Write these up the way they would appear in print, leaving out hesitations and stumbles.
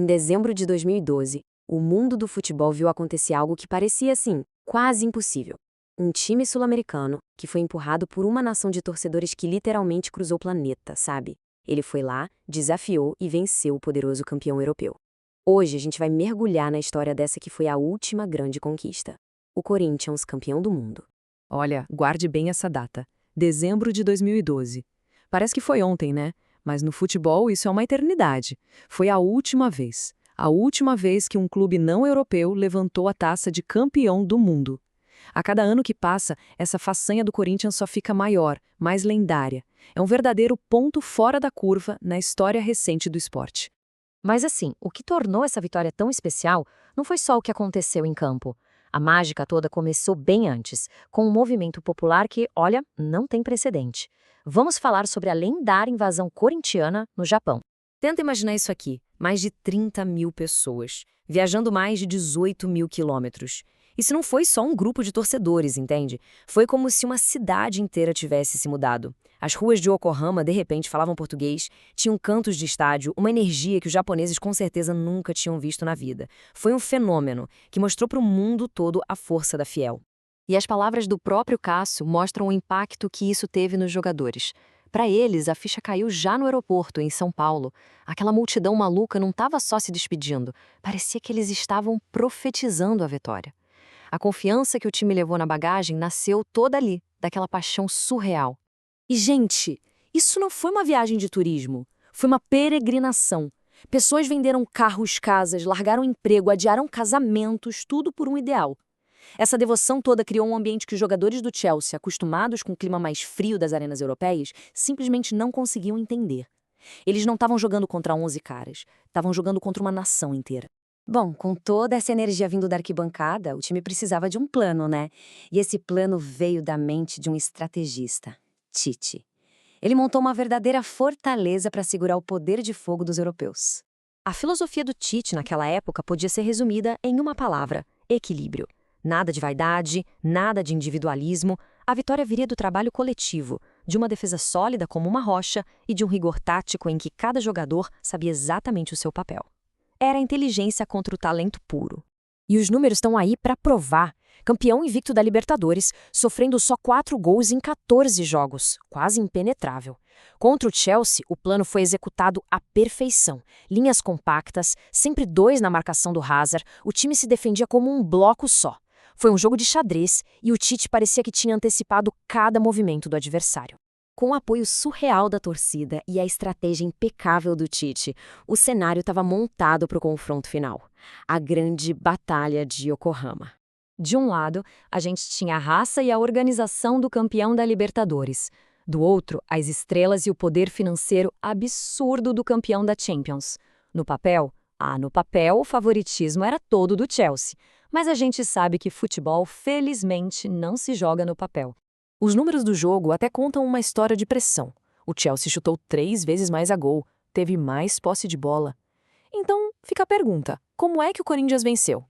Em dezembro de 2012, o mundo do futebol viu acontecer algo que parecia, assim, quase impossível. Um time sul-americano que foi empurrado por uma nação de torcedores que literalmente cruzou o planeta, sabe? Ele foi lá, desafiou e venceu o poderoso campeão europeu. Hoje a gente vai mergulhar na história dessa que foi a última grande conquista. O Corinthians, campeão do mundo. Olha, guarde bem essa data. Dezembro de 2012. Parece que foi ontem, né? Mas no futebol isso é uma eternidade. Foi a última vez. A última vez que um clube não europeu levantou a taça de campeão do mundo. A cada ano que passa, essa façanha do Corinthians só fica maior, mais lendária. É um verdadeiro ponto fora da curva na história recente do esporte. Mas assim, o que tornou essa vitória tão especial não foi só o que aconteceu em campo. A mágica toda começou bem antes, com um movimento popular que, olha, não tem precedente. Vamos falar sobre a lendária invasão corintiana no Japão. Tenta imaginar isso aqui, mais de 30 mil pessoas, viajando mais de 18 mil quilômetros. Isso não foi só um grupo de torcedores, entende? Foi como se uma cidade inteira tivesse se mudado. As ruas de Yokohama, de repente, falavam português, tinham cantos de estádio, uma energia que os japoneses com certeza nunca tinham visto na vida. Foi um fenômeno que mostrou para o mundo todo a força da Fiel. E as palavras do próprio Cássio mostram o impacto que isso teve nos jogadores. Para eles, a ficha caiu já no aeroporto, em São Paulo. Aquela multidão maluca não estava só se despedindo, parecia que eles estavam profetizando a vitória. A confiança que o time levou na bagagem nasceu toda ali, daquela paixão surreal. E, gente, isso não foi uma viagem de turismo, foi uma peregrinação. Pessoas venderam carros, casas, largaram emprego, adiaram casamentos, tudo por um ideal. Essa devoção toda criou um ambiente que os jogadores do Chelsea, acostumados com o clima mais frio das arenas europeias, simplesmente não conseguiam entender. Eles não estavam jogando contra 11 caras, estavam jogando contra uma nação inteira. Bom, com toda essa energia vindo da arquibancada, o time precisava de um plano, né? E esse plano veio da mente de um estrategista, Tite. Ele montou uma verdadeira fortaleza para segurar o poder de fogo dos europeus. A filosofia do Tite naquela época podia ser resumida em uma palavra: equilíbrio. Nada de vaidade, nada de individualismo. A vitória viria do trabalho coletivo, de uma defesa sólida como uma rocha e de um rigor tático em que cada jogador sabia exatamente o seu papel. Era a inteligência contra o talento puro. E os números estão aí para provar. Campeão invicto da Libertadores, sofrendo só 4 gols em 14 jogos, quase impenetrável. Contra o Chelsea, o plano foi executado à perfeição. Linhas compactas, sempre 2 na marcação do Hazard, o time se defendia como um bloco só. Foi um jogo de xadrez e o Tite parecia que tinha antecipado cada movimento do adversário. Com o apoio surreal da torcida e a estratégia impecável do Tite, o cenário estava montado para o confronto final. A grande batalha de Yokohama. De um lado, a gente tinha a raça e a organização do campeão da Libertadores. Do outro, as estrelas e o poder financeiro absurdo do campeão da Champions. No papel, o favoritismo era todo do Chelsea. Mas a gente sabe que futebol, felizmente, não se joga no papel. Os números do jogo até contam uma história de pressão. O Chelsea chutou 3 vezes mais a gol, teve mais posse de bola. Então, fica a pergunta, como é que o Corinthians venceu?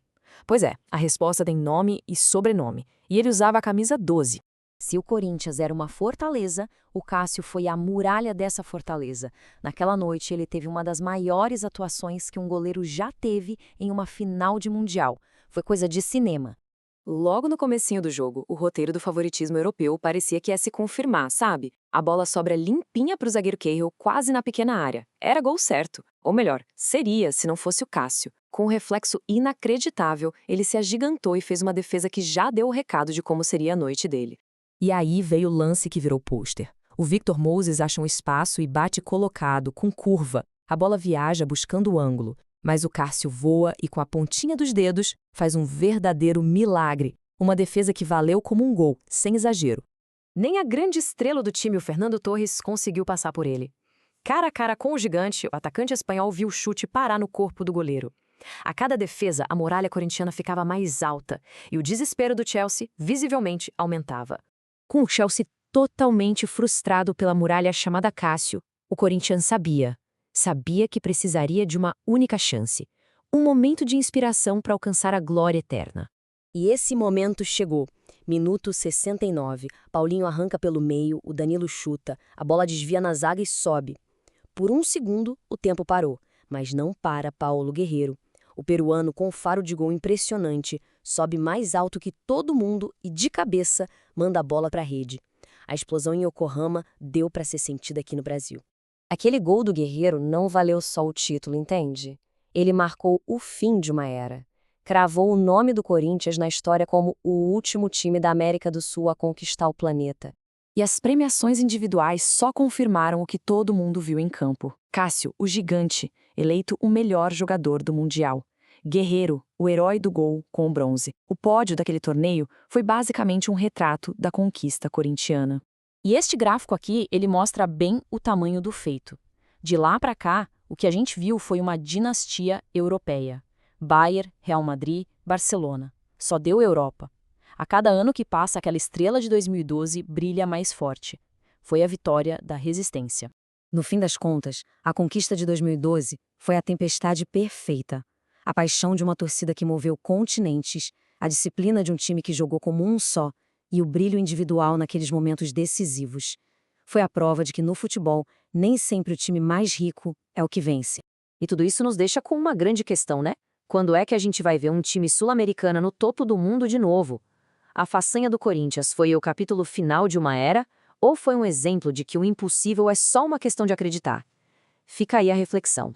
Pois é, a resposta tem nome e sobrenome, e ele usava a camisa 12. Se o Corinthians era uma fortaleza, o Cássio foi a muralha dessa fortaleza. Naquela noite, ele teve uma das maiores atuações que um goleiro já teve em uma final de Mundial. Foi coisa de cinema. Logo no comecinho do jogo, o roteiro do favoritismo europeu parecia que ia se confirmar, sabe? A bola sobra limpinha para o zagueiro Cahill, quase na pequena área. Era gol certo. Ou melhor, seria se não fosse o Cássio. Com um reflexo inacreditável, ele se agigantou e fez uma defesa que já deu o recado de como seria a noite dele. E aí veio o lance que virou pôster. O Victor Moses acha um espaço e bate colocado, com curva. A bola viaja buscando o ângulo. Mas o Cássio voa e, com a pontinha dos dedos, faz um verdadeiro milagre. Uma defesa que valeu como um gol, sem exagero. Nem a grande estrela do time, o Fernando Torres, conseguiu passar por ele. Cara a cara com o gigante, o atacante espanhol viu o chute parar no corpo do goleiro. A cada defesa, a muralha corintiana ficava mais alta e o desespero do Chelsea, visivelmente, aumentava. Com o Chelsea totalmente frustrado pela muralha chamada Cássio, o Corinthians sabia que precisaria de uma única chance, um momento de inspiração para alcançar a glória eterna. E esse momento chegou. Minuto 69, Paulinho arranca pelo meio, o Danilo chuta, a bola desvia na zaga e sobe. Por um segundo, o tempo parou, Mas não para Paulo Guerreiro. O peruano, com faro de gol impressionante, sobe mais alto que todo mundo e, de cabeça, manda a bola para a rede. A explosão em Yokohama deu para ser sentida aqui no Brasil. Aquele gol do Guerreiro não valeu só o título, entende? Ele marcou o fim de uma era. Cravou o nome do Corinthians na história como o último time da América do Sul a conquistar o planeta. E as premiações individuais só confirmaram o que todo mundo viu em campo. Cássio, o gigante, eleito o melhor jogador do Mundial. Guerreiro, o herói do gol, com o bronze. O pódio daquele torneio foi basicamente um retrato da conquista corintiana. E este gráfico aqui, ele mostra bem o tamanho do feito. De lá para cá, o que a gente viu foi uma dinastia europeia. Bayern, Real Madrid, Barcelona. Só deu Europa. A cada ano que passa, aquela estrela de 2012 brilha mais forte. Foi a vitória da resistência. No fim das contas, a conquista de 2012 foi a tempestade perfeita. A paixão de uma torcida que moveu continentes, a disciplina de um time que jogou como um só e o brilho individual naqueles momentos decisivos. Foi a prova de que no futebol, nem sempre o time mais rico é o que vence. E tudo isso nos deixa com uma grande questão, né? Quando é que a gente vai ver um time sul-americano no topo do mundo de novo? A façanha do Corinthians foi o capítulo final de uma era ou foi um exemplo de que o impossível é só uma questão de acreditar? Fica aí a reflexão.